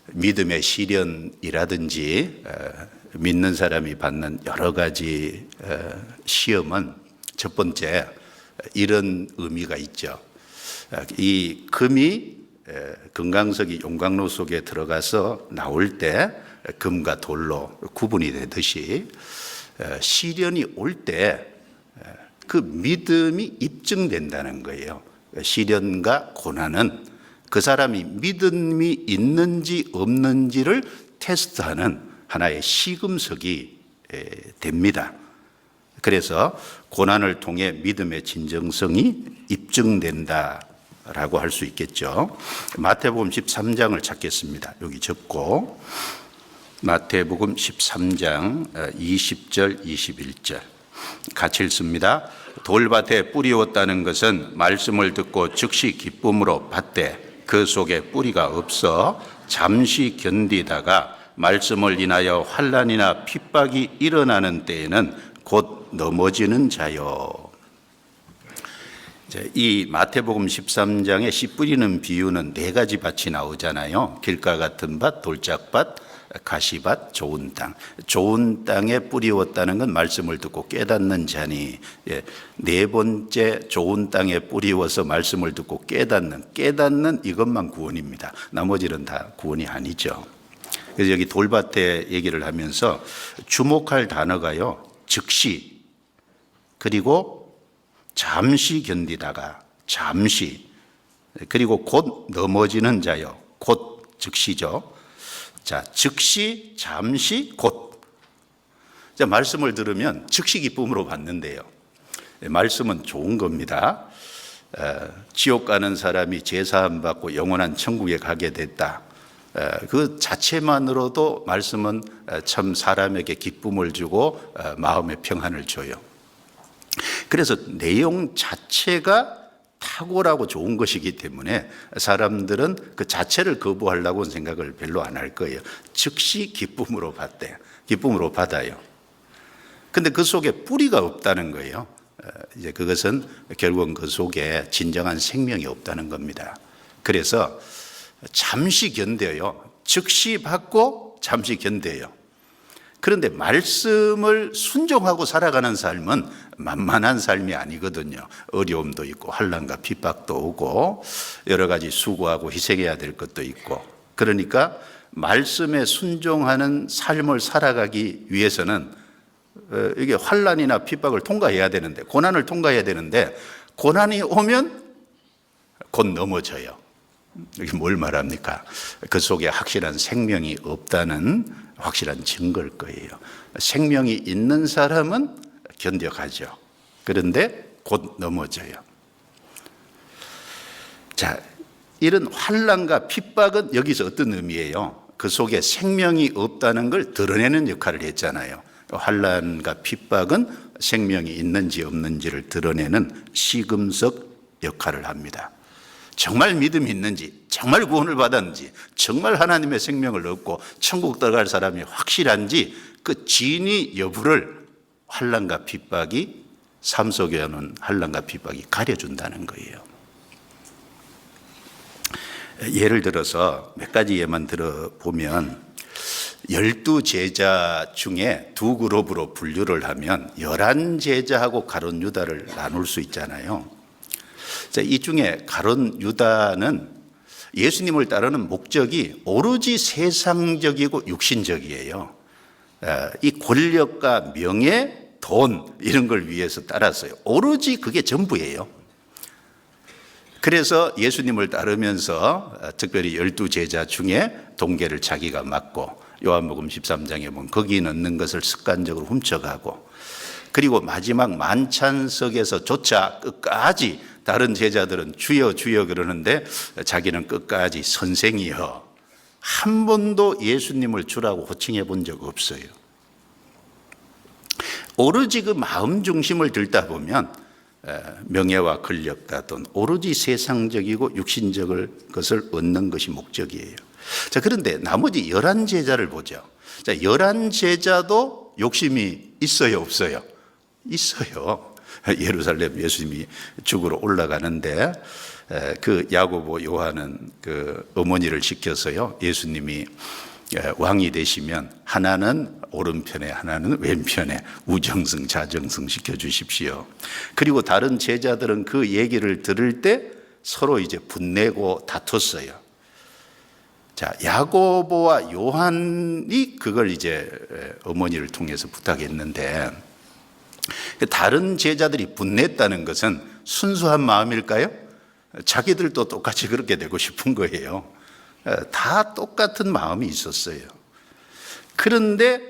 믿음의 시련이라든지 믿는 사람이 받는 여러 가지 시험은 첫 번째 이런 의미가 있죠. 이 금이 금강석이 용광로 속에 들어가서 나올 때 금과 돌로 구분이 되듯이 시련이 올 때 그 믿음이 입증된다는 거예요. 시련과 고난은 그 사람이 믿음이 있는지 없는지를 테스트하는 하나의 시금석이 됩니다. 그래서 고난을 통해 믿음의 진정성이 입증된다라고 할 수 있겠죠. 마태복음 13장을 찾겠습니다. 여기 적고 마태복음 13장 20절 21절 같이 읽습니다. 돌밭에 뿌리웠다는 것은 말씀을 듣고 즉시 기쁨으로 받되 그 속에 뿌리가 없어 잠시 견디다가 말씀을 인하여 환난이나 핍박이 일어나는 때에는 곧 넘어지는 자요. 이 마태복음 13장에 씨 뿌리는 비유는 네 가지 밭이 나오잖아요. 길가 같은 밭, 돌짝밭, 가시밭, 좋은 땅. 좋은 땅에 뿌리웠다는 건 말씀을 듣고 깨닫는 자니, 네 번째 좋은 땅에 뿌리워서 말씀을 듣고 깨닫는 이것만 구원입니다. 나머지는 다 구원이 아니죠. 그래서 여기 돌밭에 얘기를 하면서 주목할 단어가요, 즉시, 그리고 잠시 견디다가, 잠시, 그리고 곧 넘어지는 자요. 곧 즉시죠. 자, 즉시, 잠시, 곧. 자, 말씀을 들으면 즉시 기쁨으로 받는데요. 말씀은 좋은 겁니다. 지옥 가는 사람이 제사함 받고 영원한 천국에 가게 됐다. 그 자체만으로도 말씀은 참 사람에게 기쁨을 주고 마음의 평안을 줘요. 그래서 내용 자체가 탁월하고 좋은 것이기 때문에 사람들은 그 자체를 거부하려고 생각을 별로 안 할 거예요. 즉시 기쁨으로 받대. 기쁨으로 받아요. 근데 그 속에 뿌리가 없다는 거예요. 이제 그것은 결국은 그 속에 진정한 생명이 없다는 겁니다. 그래서 잠시 견뎌요. 즉시 받고 잠시 견뎌요. 그런데 말씀을 순종하고 살아가는 삶은 만만한 삶이 아니거든요. 어려움도 있고 환난과 핍박도 오고 여러 가지 수고하고 희생해야 될 것도 있고, 그러니까 말씀에 순종하는 삶을 살아가기 위해서는 이게 환난이나 핍박을 통과해야 되는데, 고난을 통과해야 되는데, 고난이 오면 곧 넘어져요. 이게 뭘 말합니까? 그 속에 확실한 생명이 없다는 확실한 증거일 거예요. 생명이 있는 사람은 견뎌가죠. 그런데 곧 넘어져요. 자, 이런 환난과 핍박은 여기서 어떤 의미예요? 그 속에 생명이 없다는 걸 드러내는 역할을 했잖아요. 환난과 핍박은 생명이 있는지 없는지를 드러내는 시금석 역할을 합니다. 정말 믿음이 있는지, 정말 구원을 받았는지, 정말 하나님의 생명을 얻고 천국 들어갈 사람이 확실한지 그 진위 여부를 환난과 핍박이, 삶 속에 오는 환난과 핍박이 가려준다는 거예요. 예를 들어서 몇 가지 예만 들어보면 12제자 중에 두 그룹으로 분류를 하면 11제자하고 가룟 유다를 나눌 수 있잖아요. 이 중에 가룟 유다는 예수님을 따르는 목적이 오로지 세상적이고 육신적이에요. 이 권력과 명예, 돈 이런 걸 위해서 따랐어요. 오로지 그게 전부예요. 그래서 예수님을 따르면서 특별히 12제자 중에 동계를 자기가 맡고 요한복음 13장에 보면 거기 넣는 것을 습관적으로 훔쳐가고, 그리고 마지막 만찬석에서조차 끝까지 다른 제자들은 주여 주여 그러는데 자기는 끝까지 선생이여, 한 번도 예수님을 주라고 호칭해 본 적 없어요. 오로지 그 마음 중심을 들다 보면 명예와 권력과 돈, 오로지 세상적이고 육신적을 것을 얻는 것이 목적이에요. 자, 그런데 나머지 11제자를 보죠. 자, 11제자도 욕심이 있어요, 없어요? 있어요. 예루살렘 예수님이 죽으러 올라가는데 그 야고보 요한은 그 어머니를 시켜서요, 예수님이 왕이 되시면 하나는 오른편에 하나는 왼편에 우정승 좌정승 시켜주십시오. 그리고 다른 제자들은 그 얘기를 들을 때 서로 이제 분내고 다퉜어요. 자, 야고보와 요한이 그걸 이제 어머니를 통해서 부탁했는데, 다른 제자들이 분냈다는 것은 순수한 마음일까요? 자기들도 똑같이 그렇게 되고 싶은 거예요. 다 똑같은 마음이 있었어요. 그런데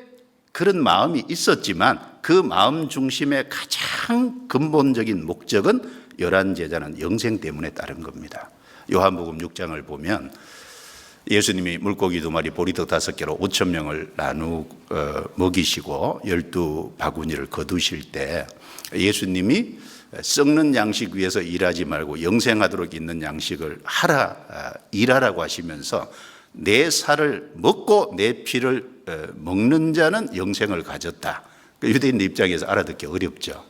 그런 마음이 있었지만 그 마음 중심의 가장 근본적인 목적은 11제자는 영생 때문에 따른 겁니다. 요한복음 6장을 보면 예수님이 물고기 2마리 보리떡 5개로 5,000명을 먹이시고 12바구니를 거두실 때 예수님이 썩는 양식 위에서 일하지 말고 영생하도록 있는 양식을 일하라고 하시면서 내 살을 먹고 내 피를 먹는 자는 영생을 가졌다. 유대인들 입장에서 알아듣기 어렵죠.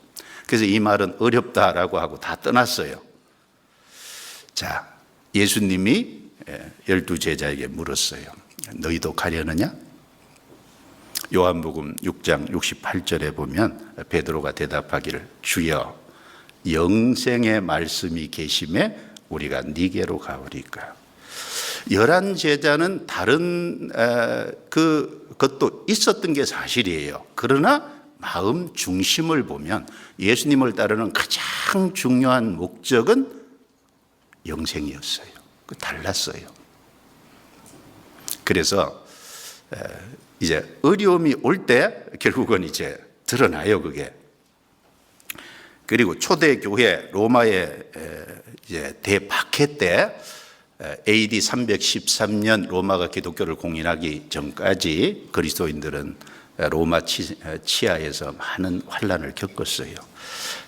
그래서 이 말은 어렵다라고 하고 다 떠났어요. 자, 예수님이 12제자에게 물었어요. 너희도 가려느냐? 요한복음 6장 68절에 보면 베드로가 대답하기를 주여 영생의 말씀이 계심에 우리가 네게로 가오리까. 11제자는 다른 그것도 있었던 게 사실이에요. 그러나 마음 중심을 보면 예수님을 따르는 가장 중요한 목적은 영생이었어요. 달랐어요. 그래서 이제 어려움이 올 때 결국은 이제 드러나요, 그게. 그리고 초대교회 로마의 이제 대박해 때 AD 313년 로마가 기독교를 공인하기 전까지 그리스도인들은 로마 치하에서 많은 환난을 겪었어요.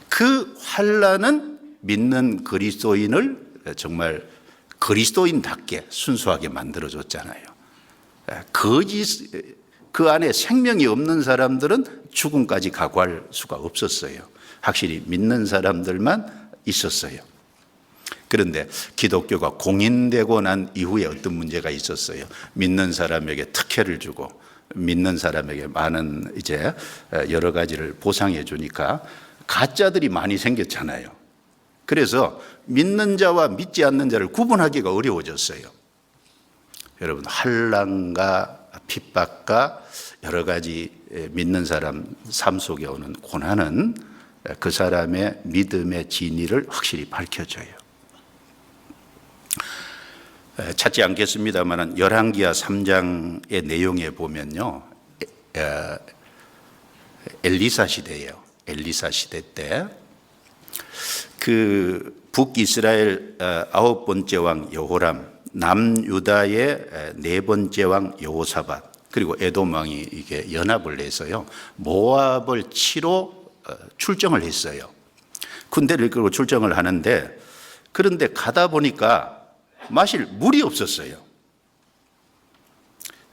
그 환난은 믿는 그리스도인을 정말 그리스도인답게 순수하게 만들어줬잖아요. 그 안에 생명이 없는 사람들은 죽음까지 각오할 수가 없었어요. 확실히 믿는 사람들만 있었어요. 그런데 기독교가 공인되고 난 이후에 어떤 문제가 있었어요. 믿는 사람에게 특혜를 주고 믿는 사람에게 많은 이제 여러 가지를 보상해 주니까 가짜들이 많이 생겼잖아요. 그래서 믿는 자와 믿지 않는 자를 구분하기가 어려워졌어요. 여러분, 환난과 핍박과 여러 가지 믿는 사람 삶 속에 오는 고난은 그 사람의 믿음의 진위를 확실히 밝혀줘요. 찾지 않겠습니다만 열왕기하 3장의 내용에 보면요, 엘리사 시대예요. 엘리사 시대 때 그 북이스라엘 9번째 왕 여호람, 남유다의 4번째 왕 여호사밧, 그리고 에돔 왕이 이게 연합을 해서요 모압을 치러 출정을 했어요. 군대를 이끌고 출정을 하는데, 그런데 가다 보니까 마실 물이 없었어요.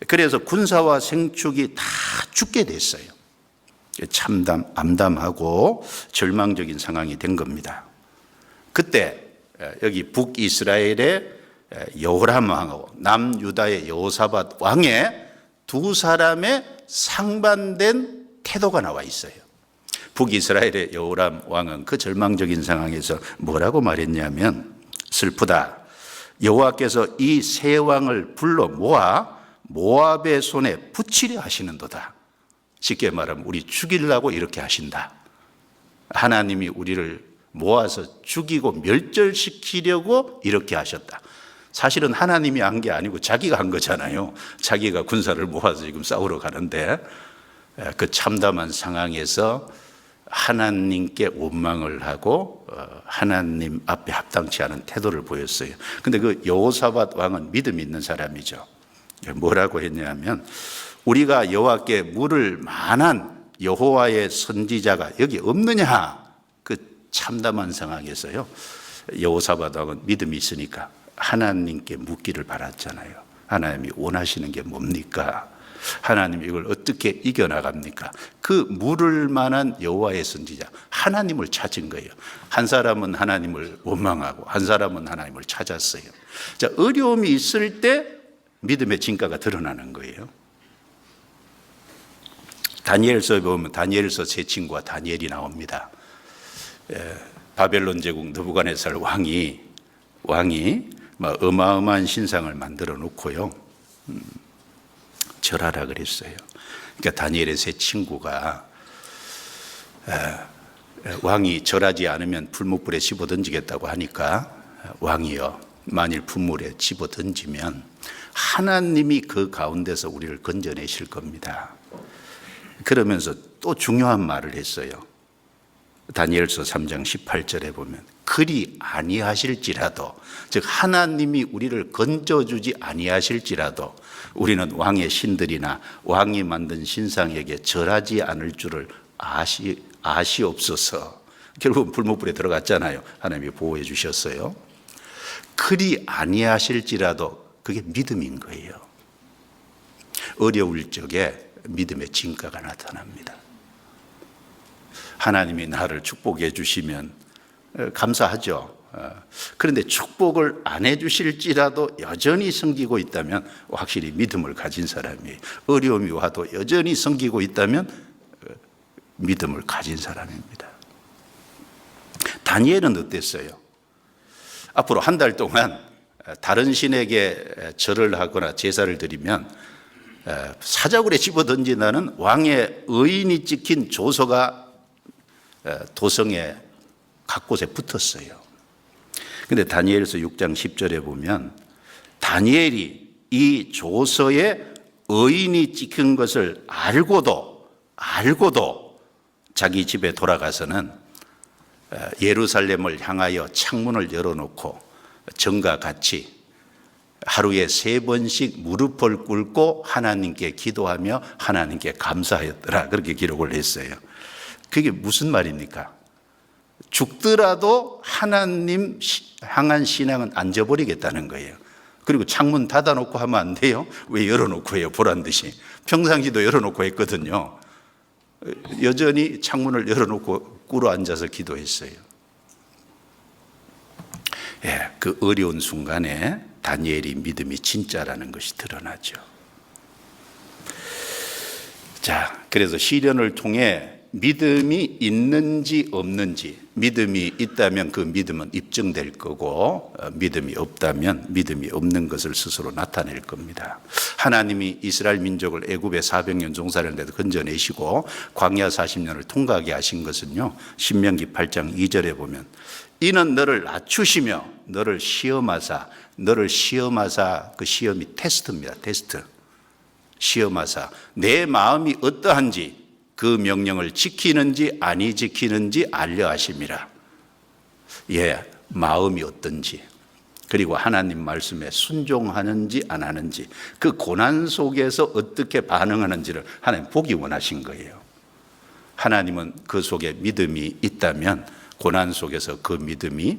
그래서 군사와 생축이 다 죽게 됐어요. 암담하고 절망적인 상황이 된 겁니다. 그때 여기 북이스라엘의 여호람 왕하고 남유다의 여호사밧 왕의 두 사람의 상반된 태도가 나와 있어요. 북이스라엘의 여호람 왕은 그 절망적인 상황에서 뭐라고 말했냐면, 슬프다. 여호와께서 이 세 왕을 불러 모아 모압의 손에 붙이려 하시는도다. 쉽게 말하면 우리 죽이려고 이렇게 하신다. 하나님이 우리를 모아서 죽이고 멸절시키려고 이렇게 하셨다. 사실은 하나님이 한 게 아니고 자기가 한 거잖아요. 자기가 군사를 모아서 지금 싸우러 가는데, 그 참담한 상황에서 하나님께 원망을 하고 하나님 앞에 합당치 않은 태도를 보였어요. 근데 그 여호사밧 왕은 믿음 있는 사람이죠. 뭐라고 했냐면, 우리가 여호와께 물을 만한 여호와의 선지자가 여기 없느냐. 그 참담한 상황에서요 여호사밧 왕은 믿음이 있으니까 하나님께 묻기를 바랐잖아요. 하나님이 원하시는 게 뭡니까? 하나님 이걸 어떻게 이겨나갑니까? 그 물을 만한 여호와의 선지자 하나님을 찾은 거예요. 한 사람은 하나님을 원망하고 한 사람은 하나님을 찾았어요. 자, 어려움이 있을 때 믿음의 진가가 드러나는 거예요. 다니엘서에 보면 다니엘서 세 친구와 다니엘이 나옵니다. 바벨론 제국 느부갓네살 왕이 막 어마어마한 신상을 만들어 놓고요, 절하라 그랬어요. 그러니까 다니엘의 세 친구가 왕이 절하지 않으면 풀무불에 집어 던지겠다고 하니까, 왕이여 만일 풀무불에 집어 던지면 하나님이 그 가운데서 우리를 건져내실 겁니다. 그러면서 또 중요한 말을 했어요. 다니엘서 3장 18절에 보면 그리 아니하실지라도, 즉 하나님이 우리를 건져주지 아니하실지라도 우리는 왕의 신들이나 왕이 만든 신상에게 절하지 않을 줄을 아시옵소서. 결국 불못불에 들어갔잖아요. 하나님이 보호해 주셨어요. 그리 아니하실지라도 그게 믿음인 거예요. 어려울 적에 믿음의 진가가 나타납니다. 하나님이 나를 축복해 주시면 감사하죠. 그런데 축복을 안 해주실지라도 여전히 섬기고 있다면 확실히 믿음을 가진 사람이에요. 어려움이 와도 여전히 섬기고 있다면 믿음을 가진 사람입니다. 다니엘은 어땠어요? 앞으로 한 달 동안 다른 신에게 절을 하거나 제사를 드리면 사자굴에 집어 던진다는 왕의 의인이 찍힌 조서가 도성에 각 곳에 붙었어요. 그런데 다니엘서 6장 10절에 보면 다니엘이 이 조서에 의인이 찍힌 것을 알고도 자기 집에 돌아가서는 예루살렘을 향하여 창문을 열어놓고 전과 같이 하루에 3번씩 무릎을 꿇고 하나님께 기도하며 하나님께 감사하였더라, 그렇게 기록을 했어요. 그게 무슨 말입니까? 죽더라도 하나님 향한 신앙은 안 져버리겠다는 거예요. 그리고 창문 닫아놓고 하면 안 돼요? 왜 열어놓고 해요? 보란 듯이. 평상시도 열어놓고 했거든요. 여전히 창문을 열어놓고 꿇어 앉아서 기도했어요. 그 어려운 순간에 다니엘이 믿음이 진짜라는 것이 드러나죠. 자, 그래서 시련을 통해 믿음이 있는지 없는지, 믿음이 있다면 그 믿음은 입증될 거고, 믿음이 없다면 믿음이 없는 것을 스스로 나타낼 겁니다. 하나님이 이스라엘 민족을 애굽에 400년 종살이하는데도 건져내시고 광야 40년을 통과하게 하신 것은요, 신명기 8장 2절에 보면 이는 너를 낮추시며 너를 시험하사, 그 시험이 테스트입니다. 테스트. 시험하사 내 마음이 어떠한지 그 명령을 지키는지 아니 지키는지 알려 하심이라. 마음이 어떤지, 그리고 하나님 말씀에 순종하는지 안 하는지, 그 고난 속에서 어떻게 반응하는지를 하나님 보기 원하신 거예요. 하나님은 그 속에 믿음이 있다면 고난 속에서 그 믿음이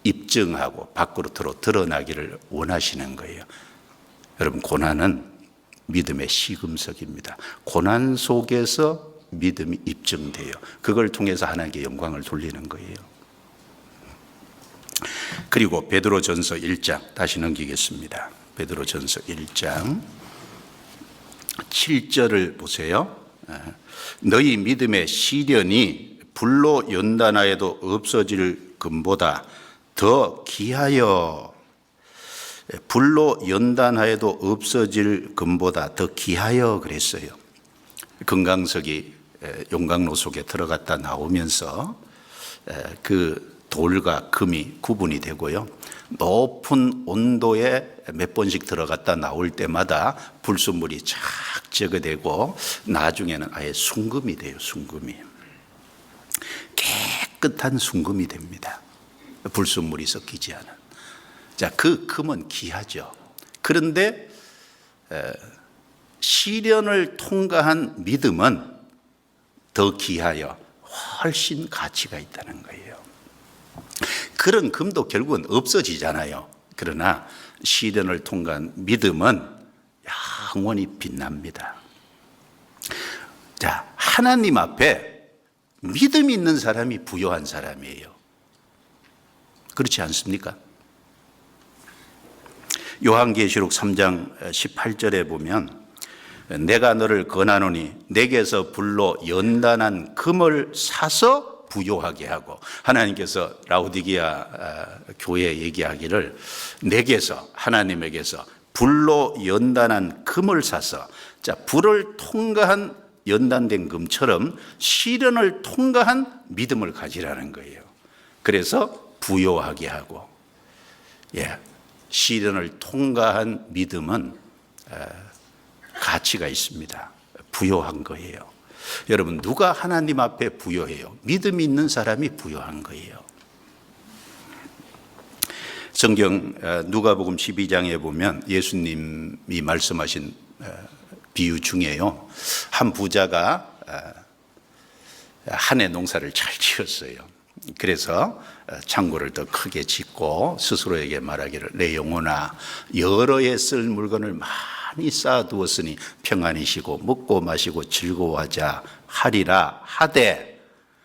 입증하고 밖으로 드러나기를 원하시는 거예요. 여러분, 고난은 믿음의 시금석입니다. 고난 속에서 믿음이 입증돼요. 그걸 통해서 하나님께 영광을 돌리는 거예요. 그리고 베드로전서 1장 다시 넘기겠습니다. 베드로전서 1장 7절을 보세요. 너희 믿음의 시련이 불로 연단하여도 없어질 금보다 더 귀하여, 불로 연단하여도 없어질 금보다 더 귀하여 그랬어요. 금강석이 용광로 속에 들어갔다 나오면서 그 돌과 금이 구분이 되고요, 높은 온도에 몇 번씩 들어갔다 나올 때마다 불순물이 쫙 제거되고 나중에는 아예 순금이 돼요. 순금이 깨끗한 순금이 됩니다. 불순물이 섞이지 않은. 자, 그 금은 귀하죠. 그런데 시련을 통과한 믿음은 더 귀하여 훨씬 가치가 있다는 거예요. 그런 금도 결국은 없어지잖아요. 그러나 시련을 통과한 믿음은 영원히 빛납니다. 자, 하나님 앞에 믿음이 있는 사람이 부요한 사람이에요. 그렇지 않습니까? 요한계시록 3장 18절에 보면 내가 너를 권하노니 내게서 불로 연단한 금을 사서 부요하게 하고, 하나님께서 라오디게아 교회에 얘기하기를 내게서, 하나님에게서 불로 연단한 금을 사서, 자, 불을 통과한 연단된 금처럼 시련을 통과한 믿음을 가지라는 거예요. 그래서 부요하게 하고, 시련을 통과한 믿음은 가치가 있습니다. 부요한 거예요. 여러분, 누가 하나님 앞에 부요해요? 믿음이 있는 사람이 부요한 거예요. 성경 누가복음 12장에 보면 예수님이 말씀하신 비유 중에요, 한 부자가 한 해 농사를 잘 지었어요. 그래서 창고를 더 크게 짓고 스스로에게 말하기를 내 영혼아, 여러 해 쓸 물건을 많이 쌓아두었으니 평안히 쉬고 먹고 마시고 즐거워하자 하리라 하되,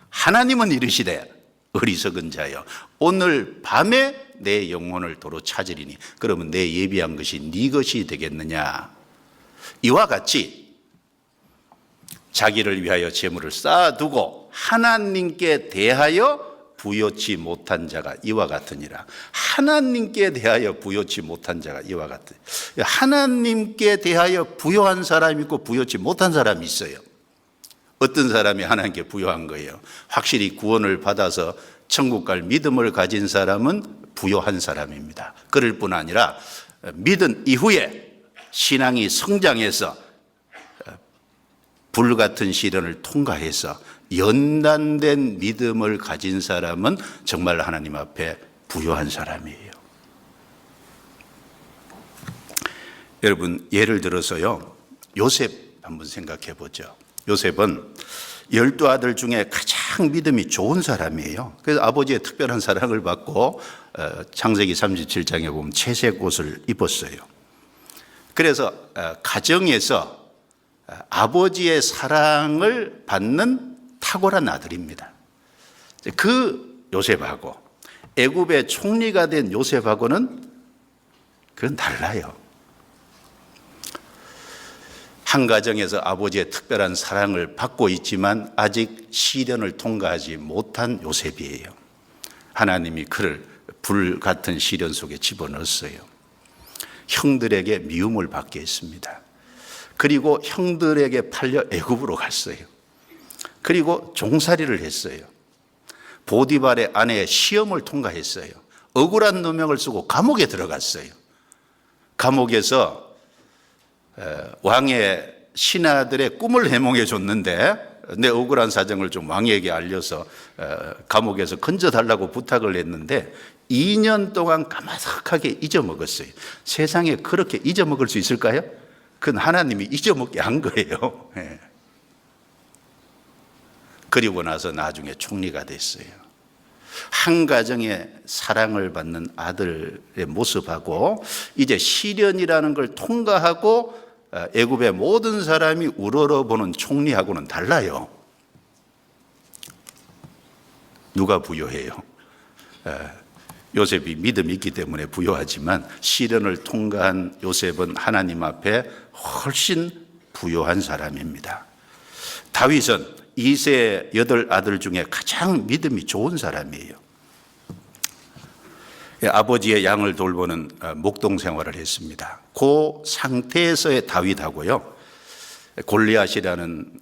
하나님은 이르시되 어리석은 자여, 오늘 밤에 내 영혼을 도로 찾으리니 그러면 내 예비한 것이 네 것이 되겠느냐. 이와 같이 자기를 위하여 재물을 쌓아두고 하나님께 대하여 부요치 못한 자가 이와 같으니라. 하나님께 대하여 부요치 못한 자가 이와 같으니, 하나님께 대하여 부요한 사람이 있고 부요치 못한 사람이 있어요. 어떤 사람이 하나님께 부요한 거예요? 확실히 구원을 받아서 천국 갈 믿음을 가진 사람은 부요한 사람입니다. 그럴 뿐 아니라 믿은 이후에 신앙이 성장해서 불같은 시련을 통과해서 연단된 믿음을 가진 사람은 정말 하나님 앞에 부요한 사람이에요. 여러분, 예를 들어서요, 요셉 한번 생각해 보죠. 요셉은 12아들 중에 가장 믿음이 좋은 사람이에요. 그래서 아버지의 특별한 사랑을 받고 창세기 37장에 보면 채색 옷을 입었어요. 그래서 가정에서 아버지의 사랑을 받는 탁월한 아들입니다. 그 요셉하고 애굽의 총리가 된 요셉하고는 그건 달라요. 한 가정에서 아버지의 특별한 사랑을 받고 있지만 아직 시련을 통과하지 못한 요셉이에요. 하나님이 그를 불 같은 시련 속에 집어넣었어요. 형들에게 미움을 받게 했습니다. 그리고 형들에게 팔려 애굽으로 갔어요. 그리고 종살이를 했어요. 보디발의 아내의 시험을 통과했어요. 억울한 누명을 쓰고 감옥에 들어갔어요. 감옥에서 왕의 신하들의 꿈을 해몽해 줬는데 내 억울한 사정을 좀 왕에게 알려서 감옥에서 건져달라고 부탁을 했는데 2년 동안 까마득하게 잊어먹었어요. 세상에 그렇게 잊어먹을 수 있을까요? 그건 하나님이 잊어먹게 한 거예요. 그리고 나서 나중에 총리가 됐어요. 한 가정의 사랑을 받는 아들의 모습하고 이제 시련이라는 걸 통과하고 애굽의 모든 사람이 우러러보는 총리하고는 달라요. 누가 부요해요? 요셉이 믿음이 있기 때문에 부요하지만 시련을 통과한 요셉은 하나님 앞에 훨씬 부요한 사람입니다. 다윗은 2세 8아들 중에 가장 믿음이 좋은 사람이에요. 아버지의 양을 돌보는 목동 생활을 했습니다. 그 상태에서의 다윗하고요, 골리앗이라는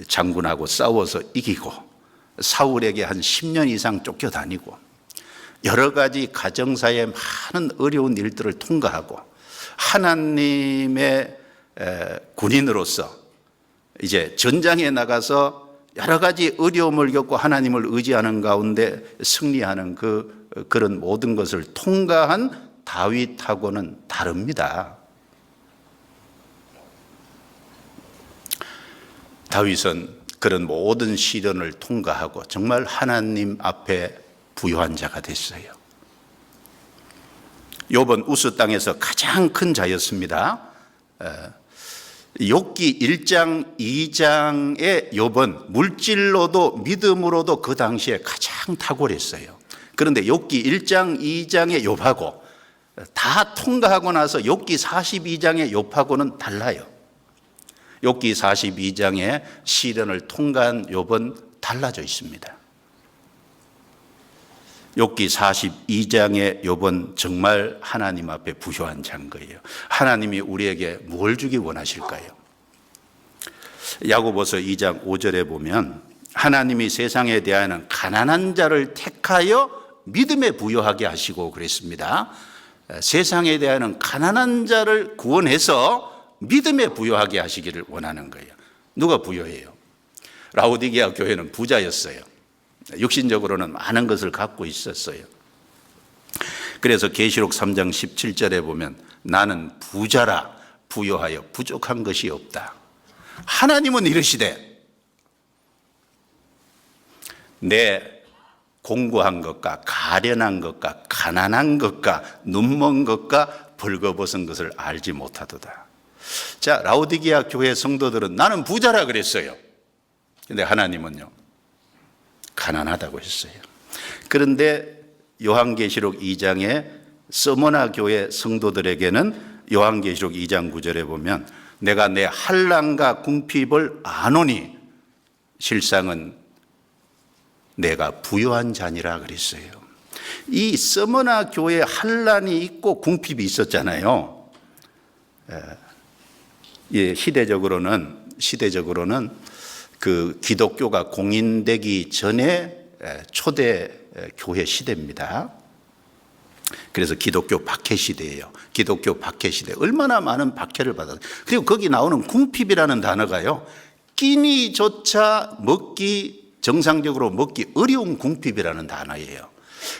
장군하고 싸워서 이기고 사울에게 한 10년 이상 쫓겨다니고 여러 가지 가정사의 많은 어려운 일들을 통과하고 하나님의 군인으로서 이제 전장에 나가서 여러 가지 어려움을 겪고 하나님을 의지하는 가운데 승리하는 그런 모든 것을 통과한 다윗하고는 다릅니다. 다윗은 그런 모든 시련을 통과하고 정말 하나님 앞에 부요한 자가 됐어요. 욥은 우스 땅에서 가장 큰 자였습니다. 욥기 1장 2장의 욥은 물질로도 믿음으로도 그 당시에 가장 탁월했어요. 그런데 욥기 1장 2장의 욥하고 다 통과하고 나서 욥기 42장의 욥하고는 달라요. 욥기 42장의 시련을 통과한 욥은 달라져 있습니다. 욥기 42장의 욥은 정말 하나님 앞에 부요한 자인 거예요. 하나님이 우리에게 뭘 주기 원하실까요? 야고보서 2장 5절에 보면 하나님이 세상에 대하여는 가난한 자를 택하여 믿음에 부요하게 하시고 그랬습니다. 세상에 대하여는 가난한 자를 구원해서 믿음에 부요하게 하시기를 원하는 거예요. 누가 부요해요? 라오디게아 교회는 부자였어요. 육신적으로는 많은 것을 갖고 있었어요. 그래서 계시록 3장 17절에 보면 나는 부자라 부요하여 부족한 것이 없다. 하나님은 이르시되 내 공고한 것과 가련한 것과 가난한 것과 눈먼 것과 벌거벗은 것을 알지 못하도다. 자, 라오디게아 교회 성도들은 나는 부자라 그랬어요. 근데 하나님은요 가난하다고 했어요. 그런데 요한계시록 2장의 서머나 교회 성도들에게는 요한계시록 2장 9절에 보면 내가 내 환난과 궁핍을 아노니 실상은 내가 부요한 자니라 그랬어요. 이 서머나 교회에 환난이 있고 궁핍이 있었잖아요. 시대적으로는 그 기독교가 공인되기 전에 초대 교회 시대입니다. 그래서 기독교 박해 시대예요. 기독교 박해 시대. 얼마나 많은 박해를 받았어요. 그리고 거기 나오는 궁핍이라는 단어가요, 끼니조차 정상적으로 먹기 어려운 궁핍이라는 단어예요.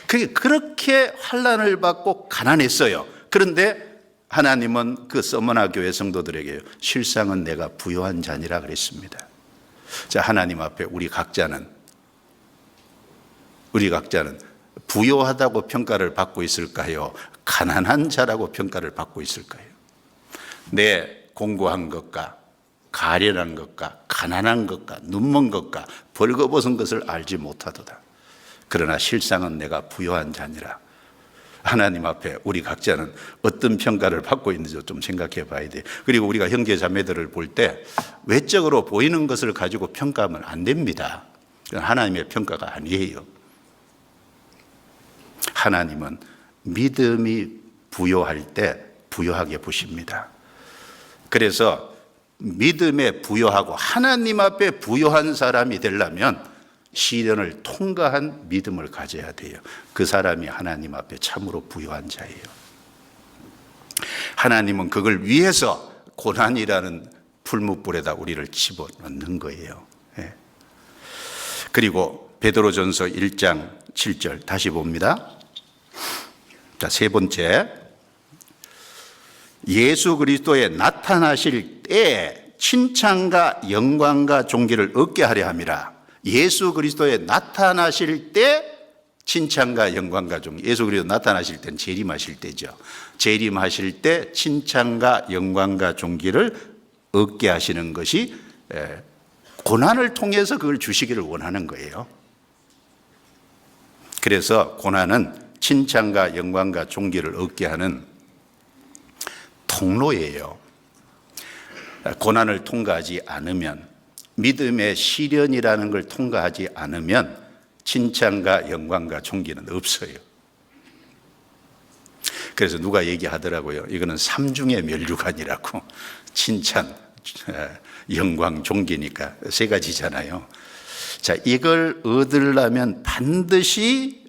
그렇게 환난을 받고 가난했어요. 그런데 하나님은 그 서머나 교회 성도들에게 실상은 내가 부요한 자니라 그랬습니다. 자, 하나님 앞에 우리 각자는 부요하다고 평가를 받고 있을까요? 가난한 자라고 평가를 받고 있을까요? 내 공고한 것과 가련한 것과 가난한 것과 눈먼 것과 벌거벗은 것을 알지 못하도다. 그러나 실상은 내가 부요한 자니라. 하나님 앞에 우리 각자는 어떤 평가를 받고 있는지 좀 생각해 봐야 돼요. 그리고 우리가 형제 자매들을 볼 때 외적으로 보이는 것을 가지고 평가하면 안 됩니다. 그건 하나님의 평가가 아니에요. 하나님은 믿음이 부요할 때 부요하게 보십니다. 그래서 믿음에 부요하고 하나님 앞에 부요한 사람이 되려면 시련을 통과한 믿음을 가져야 돼요. 그 사람이 하나님 앞에 참으로 부요한 자예요. 하나님은 그걸 위해서 고난이라는 풀무불에다 우리를 집어넣는 거예요. 그리고 베드로전서 1장 7절 다시 봅니다. 자, 세 번째, 예수 그리스도에 나타나실 때 칭찬과 영광과 존귀를 얻게 하려 함이라. 예수 그리스도에 나타나실 때 칭찬과 영광과 존귀. 예수 그리스도 나타나실 때는 재림하실 때죠. 재림하실 때 칭찬과 영광과 존귀를 얻게 하시는 것이 고난을 통해서 그걸 주시기를 원하는 거예요. 그래서 고난은 칭찬과 영광과 존귀를 얻게 하는 통로예요. 고난을 통과하지 않으면, 믿음의 시련이라는 걸 통과하지 않으면 칭찬과 영광과 존귀는 없어요. 그래서 누가 얘기하더라고요. 이거는 삼중의 멸류관이라고. 칭찬, 영광, 존귀니까 세 가지잖아요. 자, 이걸 얻으려면 반드시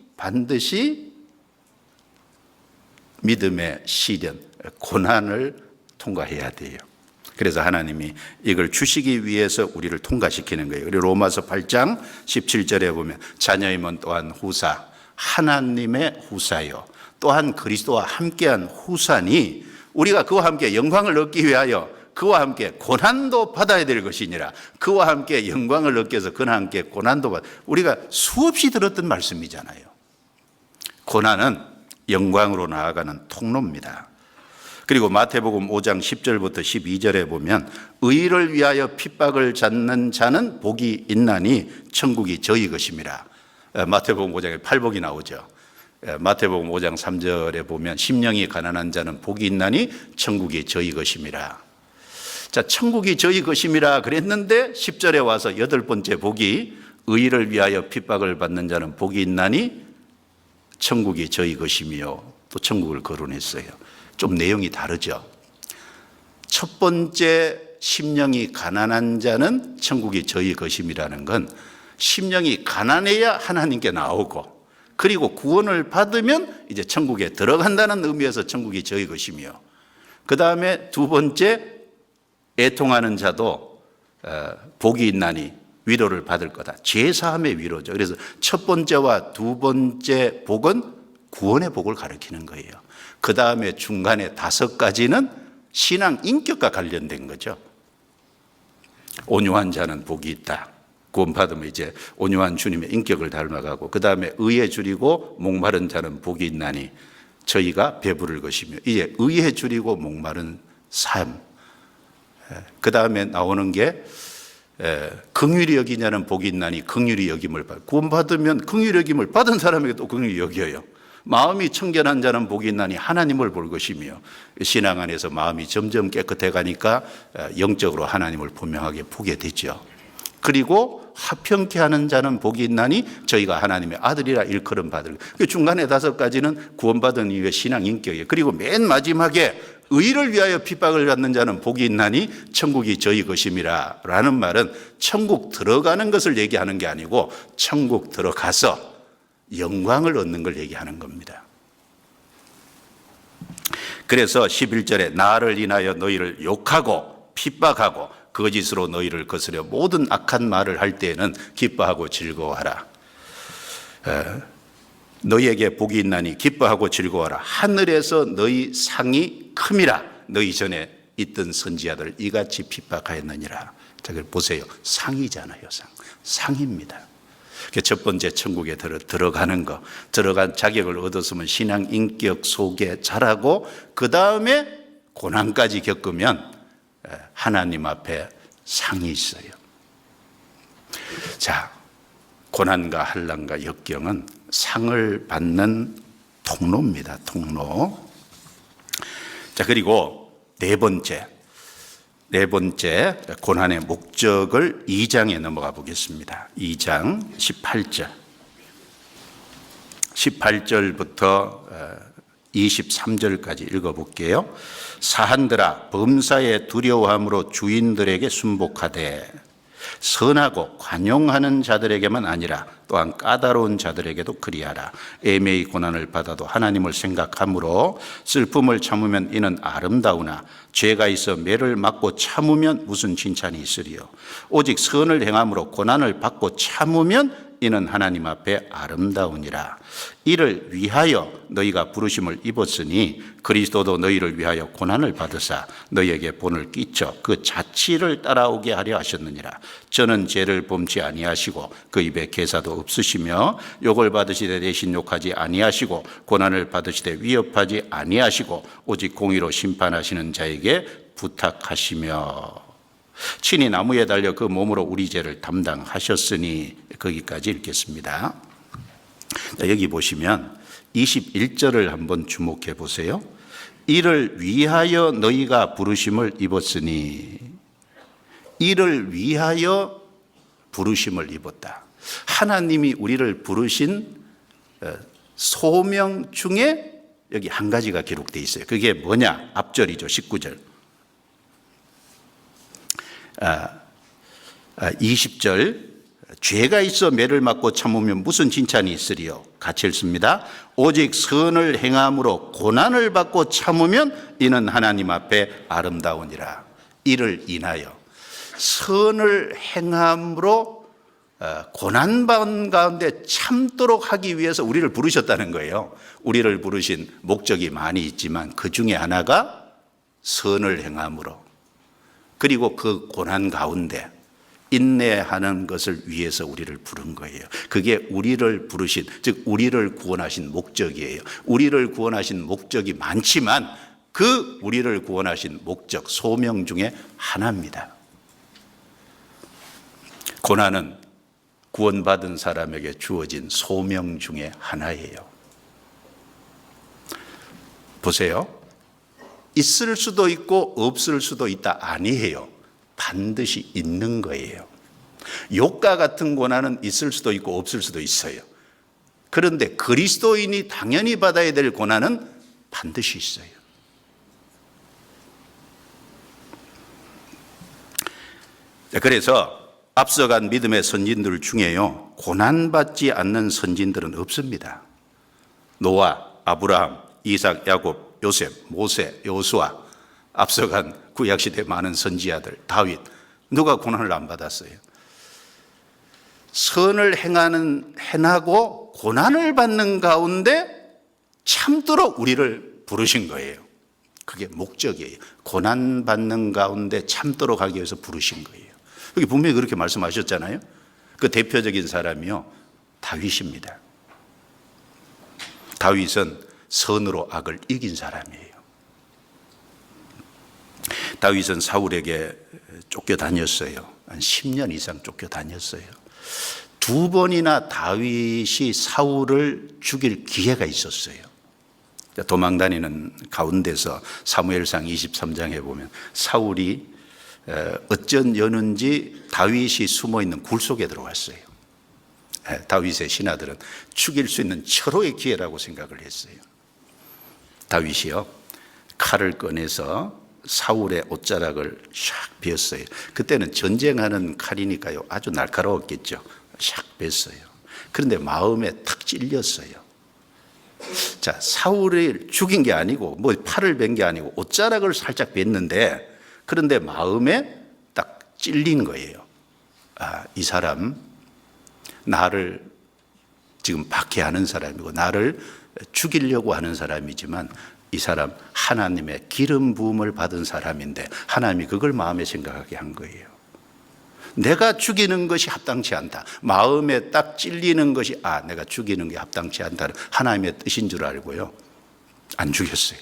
믿음의 시련, 고난을 통과해야 돼요. 그래서 하나님이 이걸 주시기 위해서 우리를 통과시키는 거예요. 그리고 로마서 8장 17절에 보면 자녀임은 또한 후사, 하나님의 후사요, 또한 그리스도와 함께한 후사니 우리가 그와 함께 영광을 얻기 위하여 그와 함께 고난도 받아야 될 것이니라. 그와 함께 영광을 얻기 위해서 그와 함께 고난도 받아. 우리가 수없이 들었던 말씀이잖아요. 고난은 영광으로 나아가는 통로입니다. 그리고 마태복음 5장 10절부터 12절에 보면 의를 위하여 핍박을 받는 자는 복이 있나니 천국이 저희 것임이라. 마태복음 5장에 팔복이 나오죠. 마태복음 5장 3절에 보면 심령이 가난한 자는 복이 있나니 천국이 저희 것임이라. 자, 천국이 저희 것임이라 그랬는데 10절에 와서 여덟 번째 복이 의를 위하여 핍박을 받는 자는 복이 있나니 천국이 저희 것이며 또 천국을 거론했어요. 좀 내용이 다르죠. 첫 번째 심령이 가난한 자는 천국이 저희 것임이라는 건 심령이 가난해야 하나님께 나오고 그리고 구원을 받으면 이제 천국에 들어간다는 의미에서 천국이 저희 것이며, 그 다음에 두 번째 애통하는 자도 복이 있나니 위로를 받을 거다. 죄사함의 위로죠. 그래서 첫 번째와 두 번째 복은 구원의 복을 가리키는 거예요. 그 다음에 중간에 다섯 가지는 신앙 인격과 관련된 거죠. 온유한 자는 복이 있다. 구원받으면 이제 온유한 주님의 인격을 닮아가고, 그 다음에 의에 줄이고 목마른 자는 복이 있나니 저희가 배부를 것이며, 이제 의에 줄이고 목마른 삶. 그 다음에 나오는 게 긍휼히 여기냐는 복이 있나니 긍휼히 여김을 받고, 구원받으면 긍휼히 여김을 받은 사람에게 또 긍휼히 여겨요. 마음이 청결한 자는 복이 있나니 하나님을 볼 것이며, 신앙 안에서 마음이 점점 깨끗해 가니까 영적으로 하나님을 분명하게 보게 되죠. 그리고 화평케 하는 자는 복이 있나니 저희가 하나님의 아들이라 일컬음 받을. 중간에 다섯 가지는 구원받은 이후의 신앙 인격이에요. 그리고 맨 마지막에 의를 위하여 핍박을 받는 자는 복이 있나니 천국이 저희 것임이라 라는 말은 천국 들어가는 것을 얘기하는 게 아니고 천국 들어가서 영광을 얻는 걸 얘기하는 겁니다. 그래서 11절에 나를 인하여 너희를 욕하고 핍박하고 거짓으로 너희를 거스려 모든 악한 말을 할 때에는 기뻐하고 즐거워하라. 너희에게 복이 있나니 기뻐하고 즐거워하라. 하늘에서 너희 상이 큼이라. 너희 전에 있던 선지자들 이같이 핍박하였느니라. 자, 보세요. 상이잖아요. 상입니다. 첫 번째 천국에 들어가는 거, 들어간 자격을 얻었으면 신앙 인격 속에 자라고, 그 다음에 고난까지 겪으면 하나님 앞에 상이 있어요. 자, 고난과 한란과 역경은 상을 받는 통로입니다. 통로. 자, 그리고 네 번째 고난의 목적을 2장에 넘어가 보겠습니다. 2장 18절. 18절부터 23절까지 읽어볼게요. 사한들아, 범사에 두려워함으로 주인들에게 순복하되 선하고 관용하는 자들에게만 아니라 또한 까다로운 자들에게도 그리하라. 애매히 고난을 받아도 하나님을 생각함으로 슬픔을 참으면 이는 아름다우나 죄가 있어 매를 맞고 참으면 무슨 칭찬이 있으리요. 오직 선을 행함으로 고난을 받고 참으면 이는 하나님 앞에 아름다우니라. 이를 위하여 너희가 부르심을 입었으니 그리스도도 너희를 위하여 고난을 받으사 너희에게 본을 끼쳐 그 자치를 따라오게 하려 하셨느니라. 저는 죄를 범치 아니하시고 그 입에 개사도 없으시며 욕을 받으시되 대신 욕하지 아니하시고 고난을 받으시되 위협하지 아니하시고 오직 공의로 심판하시는 자에게 부탁하시며 친히 나무에 달려 그 몸으로 우리 죄를 담당하셨으니. 거기까지 읽겠습니다. 여기 보시면 21절을 한번 주목해 보세요. 이를 위하여 너희가 부르심을 입었으니, 이를 위하여 부르심을 입었다. 하나님이 우리를 부르신 소명 중에 여기 한 가지가 기록되어 있어요. 그게 뭐냐? 앞절이죠. 19절. 20절. 죄가 있어 매를 맞고 참으면 무슨 칭찬이 있으리요. 같이 읽습니다. 오직 선을 행함으로 고난을 받고 참으면 이는 하나님 앞에 아름다우니라. 이를 인하여 선을 행함으로 고난받은 가운데 참도록 하기 위해서 우리를 부르셨다는 거예요. 우리를 부르신 목적이 많이 있지만 그 중에 하나가 선을 행함으로, 그리고 그 고난 가운데 인내하는 것을 위해서 우리를 부른 거예요. 그게 우리를 부르신, 즉 우리를 구원하신 목적이에요. 우리를 구원하신 목적이 많지만 그 우리를 구원하신 목적, 소명 중에 하나입니다. 고난은 구원받은 사람에게 주어진 소명 중에 하나예요. 보세요. 있을 수도 있고 없을 수도 있다 아니에요. 반드시 있는 거예요. 욕과 같은 고난은 있을 수도 있고 없을 수도 있어요. 그런데 그리스도인이 당연히 받아야 될 고난은 반드시 있어요. 그래서 앞서간 믿음의 선진들 중에요, 고난받지 않는 선진들은 없습니다. 노아, 아브라함, 이삭, 야곱, 요셉, 모세, 여호수아, 앞서간 구약시대 많은 선지자들, 다윗, 누가 고난을 안 받았어요? 선을 행하고 고난을 받는 가운데 참도록 우리를 부르신 거예요. 그게 목적이에요. 고난받는 가운데 참도록 하기 위해서 부르신 거예요. 여기 분명히 그렇게 말씀하셨잖아요. 그 대표적인 사람이요, 다윗입니다. 다윗은 선으로 악을 이긴 사람이에요. 다윗은 사울에게 쫓겨다녔어요. 한 10년 이상 쫓겨다녔어요. 2번이나 다윗이 사울을 죽일 기회가 있었어요. 도망다니는 가운데서 사무엘상 23장에 보면 사울이 어쩐 여는지 다윗이 숨어있는 굴 속에 들어왔어요. 다윗의 신하들은 죽일 수 있는 철호의 기회라고 생각을 했어요. 다윗이요, 칼을 꺼내서 사울의 옷자락을 샥 베었어요. 그때는 전쟁하는 칼이니까요, 아주 날카로웠겠죠. 샥 뱄어요. 그런데 마음에 탁 찔렸어요. 자, 사울을 죽인 게 아니고, 팔을 벤 게 아니고, 옷자락을 살짝 뱄는데, 그런데 마음에 딱 찔린 거예요. 아, 이 사람, 나를 지금 박해하는 사람이고, 나를 죽이려고 하는 사람이지만, 이 사람 하나님의 기름 부음을 받은 사람인데 하나님이 그걸 마음에 생각하게 한 거예요. 내가 죽이는 것이 합당치 않다. 마음에 딱 찔리는 것이 내가 죽이는 게 합당치 않다는 하나님의 뜻인 줄 알고요, 안 죽였어요.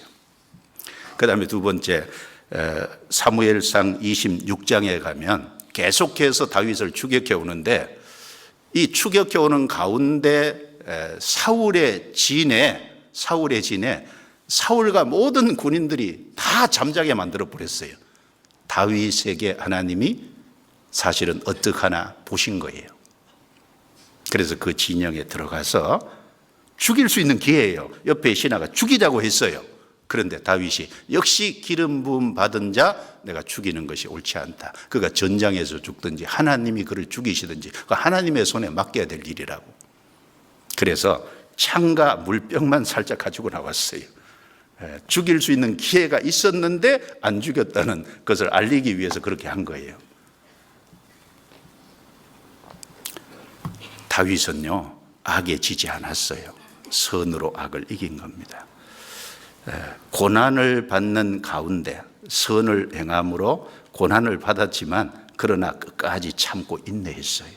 그 다음에 두 번째, 사무엘상 26장에 가면 계속해서 다윗을 추격해 오는데, 이 추격해 오는 가운데 사울의 진에 사울과 모든 군인들이 다 잠자게 만들어 버렸어요. 다윗에게 하나님이 사실은 어떡하나 보신 거예요. 그래서 그 진영에 들어가서 죽일 수 있는 기회예요. 옆에 신하가 죽이자고 했어요. 그런데 다윗이 역시 기름 부음 받은 자 내가 죽이는 것이 옳지 않다. 그가 전장에서 죽든지 하나님이 그를 죽이시든지 그 하나님의 손에 맡겨야 될 일이라고. 그래서 창과 물병만 살짝 가지고 나왔어요. 죽일 수 있는 기회가 있었는데 안 죽였다는 것을 알리기 위해서 그렇게 한 거예요. 다윗은요, 악에 지지 않았어요. 선으로 악을 이긴 겁니다. 고난을 받는 가운데 선을 행함으로 고난을 받았지만 그러나 끝까지 참고 인내했어요.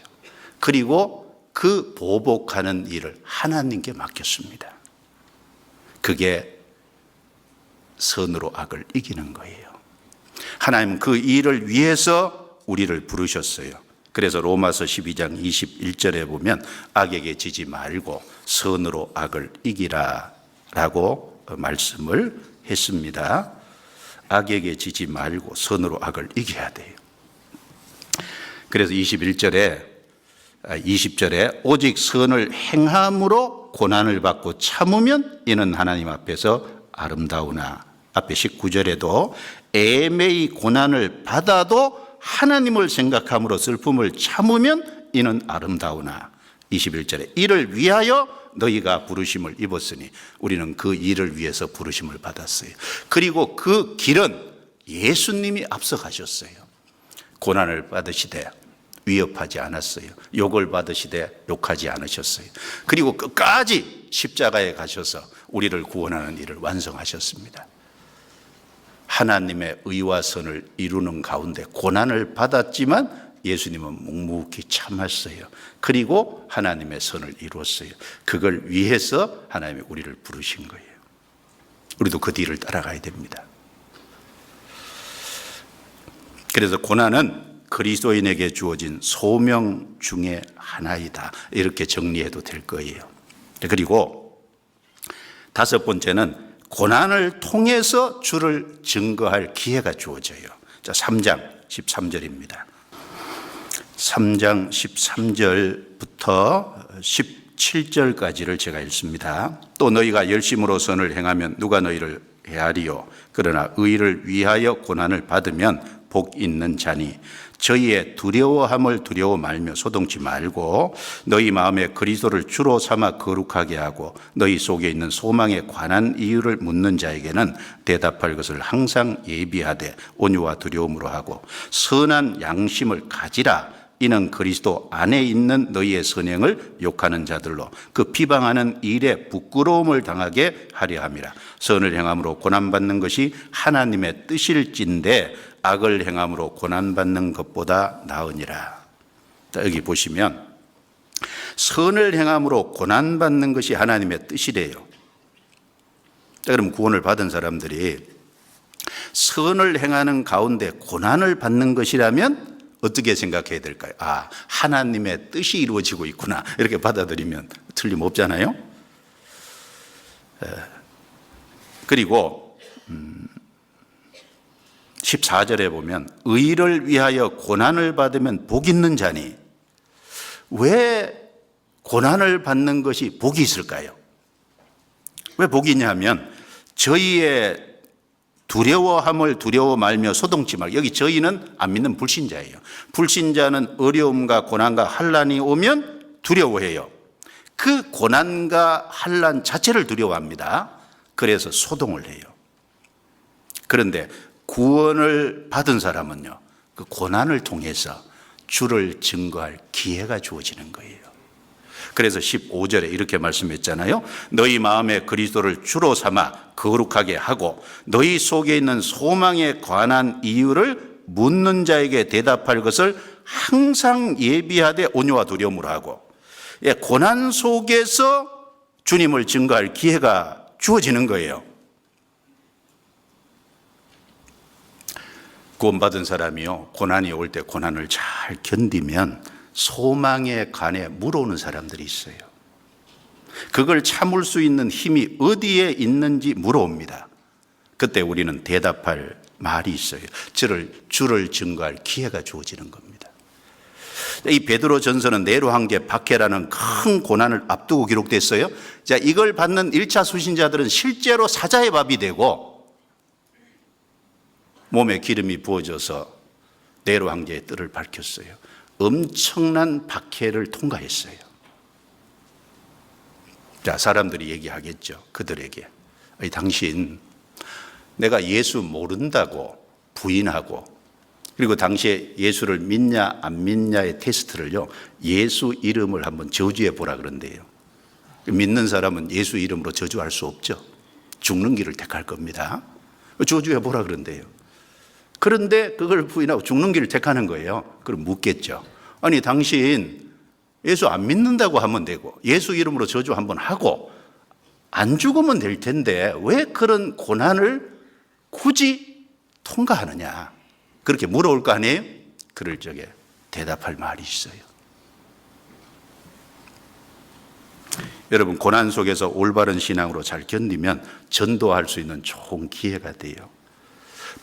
그리고 그 보복하는 일을 하나님께 맡겼습니다. 그게 선으로 악을 이기는 거예요. 하나님은 그 일을 위해서 우리를 부르셨어요. 그래서 로마서 12장 21절에 보면 악에게 지지 말고 선으로 악을 이기라 라고 말씀을 했습니다. 악에게 지지 말고 선으로 악을 이겨야 돼요. 그래서 20절에 오직 선을 행함으로 고난을 받고 참으면 이는 하나님 앞에서 아름다우나, 앞에 19절에도 애매히 고난을 받아도 하나님을 생각함으로 슬픔을 참으면 이는 아름다우나, 21절에 이를 위하여 너희가 부르심을 입었으니, 우리는 그 일을 위해서 부르심을 받았어요. 그리고 그 길은 예수님이 앞서가셨어요. 고난을 받으시되 위협하지 않았어요. 욕을 받으시되 욕하지 않으셨어요. 그리고 끝까지 십자가에 가셔서 우리를 구원하는 일을 완성하셨습니다. 하나님의 의와 선을 이루는 가운데 고난을 받았지만 예수님은 묵묵히 참았어요. 그리고 하나님의 선을 이루었어요. 그걸 위해서 하나님이 우리를 부르신 거예요. 우리도 그 뒤를 따라가야 됩니다. 그래서 고난은 그리스도인에게 주어진 소명 중에 하나이다. 이렇게 정리해도 될 거예요. 그리고 다섯 번째는 고난을 통해서 주를 증거할 기회가 주어져요. 자, 3장 13절입니다. 3장 13절부터 17절까지를 제가 읽습니다. 또 너희가 열심으로 선을 행하면 누가 너희를 헤아리요. 그러나 의를 위하여 고난을 받으면 복 있는 자니 저희의 두려워함을 두려워 말며 소동치 말고 너희 마음에 그리스도를 주로 삼아 거룩하게 하고 너희 속에 있는 소망에 관한 이유를 묻는 자에게는 대답할 것을 항상 예비하되 온유와 두려움으로 하고 선한 양심을 가지라. 이는 그리스도 안에 있는 너희의 선행을 욕하는 자들로 그 비방하는 일에 부끄러움을 당하게 하려 함이라. 선을 행함으로 고난받는 것이 하나님의 뜻일진데 악을 행함으로 고난받는 것보다 나으니라. 여기 보시면 선을 행함으로 고난받는 것이 하나님의 뜻이래요. 그럼 구원을 받은 사람들이 선을 행하는 가운데 고난을 받는 것이라면 어떻게 생각해야 될까요? 아, 하나님의 뜻이 이루어지고 있구나. 이렇게 받아들이면 틀림없잖아요. 그리고 14절에 보면 의를 위하여 고난을 받으면 복 있는 자니, 왜 고난을 받는 것이 복이 있을까요? 왜 복이 있냐면 저희의 두려워함을 두려워 말며 소동치 말고, 여기 저희는 안 믿는 불신자예요. 불신자는 어려움과 고난과 환난이 오면 두려워해요. 그 고난과 환난 자체를 두려워합니다. 그래서 소동을 해요. 그런데 구원을 받은 사람은요, 그 고난을 통해서 주를 증거할 기회가 주어지는 거예요. 그래서 15절에 이렇게 말씀했잖아요. 너희 마음에 그리스도를 주로 삼아 거룩하게 하고 너희 속에 있는 소망에 관한 이유를 묻는 자에게 대답할 것을 항상 예비하되 온유와 두려움으로 하고, 고난 속에서 주님을 증거할 기회가 주어지는 거예요. 구원받은 사람이요, 고난이 올 때 고난을 잘 견디면 소망에 관해 물어오는 사람들이 있어요. 그걸 참을 수 있는 힘이 어디에 있는지 물어옵니다. 그때 우리는 대답할 말이 있어요. 주를 증거할 기회가 주어지는 겁니다. 이 베드로 전서는 네로 황제 박해라는 큰 고난을 앞두고 기록됐어요. 자, 이걸 받는 1차 수신자들은 실제로 사자의 밥이 되고 몸에 기름이 부어져서 네로 황제의 뜰을 밝혔어요. 엄청난 박해를 통과했어요. 자, 사람들이 얘기하겠죠. 그들에게, 당신 내가 예수 모른다고 부인하고, 그리고 당시에 예수를 믿냐 안 믿냐의 테스트를요, 예수 이름을 한번 저주해 보라 그런대요. 믿는 사람은 예수 이름으로 저주할 수 없죠. 죽는 길을 택할 겁니다. 저주해 보라 그런대요. 그런데 그걸 부인하고 죽는 길을 택하는 거예요. 그럼 묻겠죠. 아니, 당신 예수 안 믿는다고 하면 되고 예수 이름으로 저주 한번 하고 안 죽으면 될 텐데 왜 그런 고난을 굳이 통과하느냐, 그렇게 물어올 거 아니에요? 그럴 적에 대답할 말이 있어요. 여러분, 고난 속에서 올바른 신앙으로 잘 견디면 전도할 수 있는 좋은 기회가 돼요.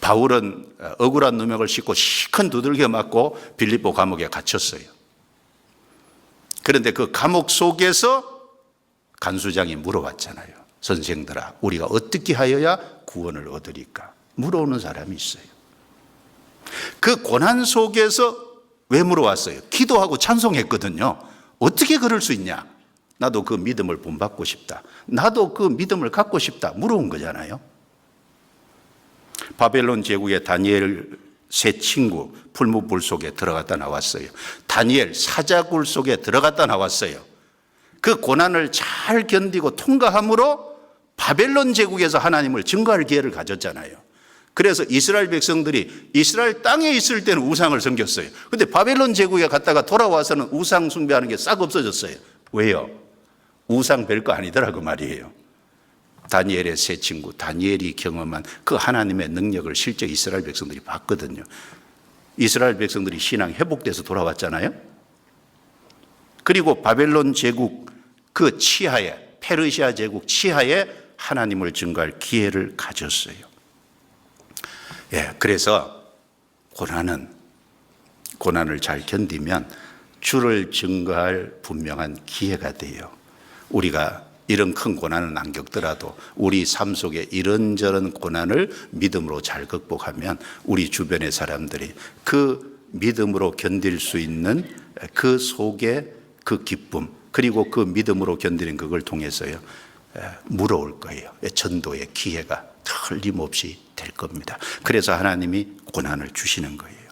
바울은 억울한 누명을 싣고 시큰 두들겨 맞고 빌립보 감옥에 갇혔어요. 그런데 그 감옥 속에서 간수장이 물어봤잖아요. 선생들아, 우리가 어떻게 하여야 구원을 얻으리까? 물어오는 사람이 있어요. 그 고난 속에서 왜 물어왔어요? 기도하고 찬송했거든요. 어떻게 그럴 수 있냐? 나도 그 믿음을 본받고 싶다. 나도 그 믿음을 갖고 싶다. 물어온 거잖아요. 바벨론 제국의 다니엘 세 친구 풀무불 속에 들어갔다 나왔어요. 다니엘 사자굴 속에 들어갔다 나왔어요. 그 고난을 잘 견디고 통과함으로 바벨론 제국에서 하나님을 증거할 기회를 가졌잖아요. 그래서 이스라엘 백성들이 이스라엘 땅에 있을 때는 우상을 섬겼어요. 그런데 바벨론 제국에 갔다가 돌아와서는 우상 숭배하는 게 싹 없어졌어요. 왜요? 우상 별거 아니더라고 말이에요. 다니엘의 세 친구, 다니엘이 경험한 그 하나님의 능력을 실제 이스라엘 백성들이 봤거든요. 이스라엘 백성들이 신앙 회복돼서 돌아왔잖아요. 그리고 바벨론 제국 그 치하에, 페르시아 제국 치하에 하나님을 증거할 기회를 가졌어요. 그래서 고난을 잘 견디면 주를 증거할 분명한 기회가 돼요. 우리가 이런 큰 고난은 안 겪더라도 우리 삶 속에 이런저런 고난을 믿음으로 잘 극복하면 우리 주변의 사람들이 그 믿음으로 견딜 수 있는 그 속에 그 기쁨, 그리고 그 믿음으로 견디는 그걸 통해서요, 물어올 거예요. 전도의 기회가 틀림없이 될 겁니다. 그래서 하나님이 고난을 주시는 거예요.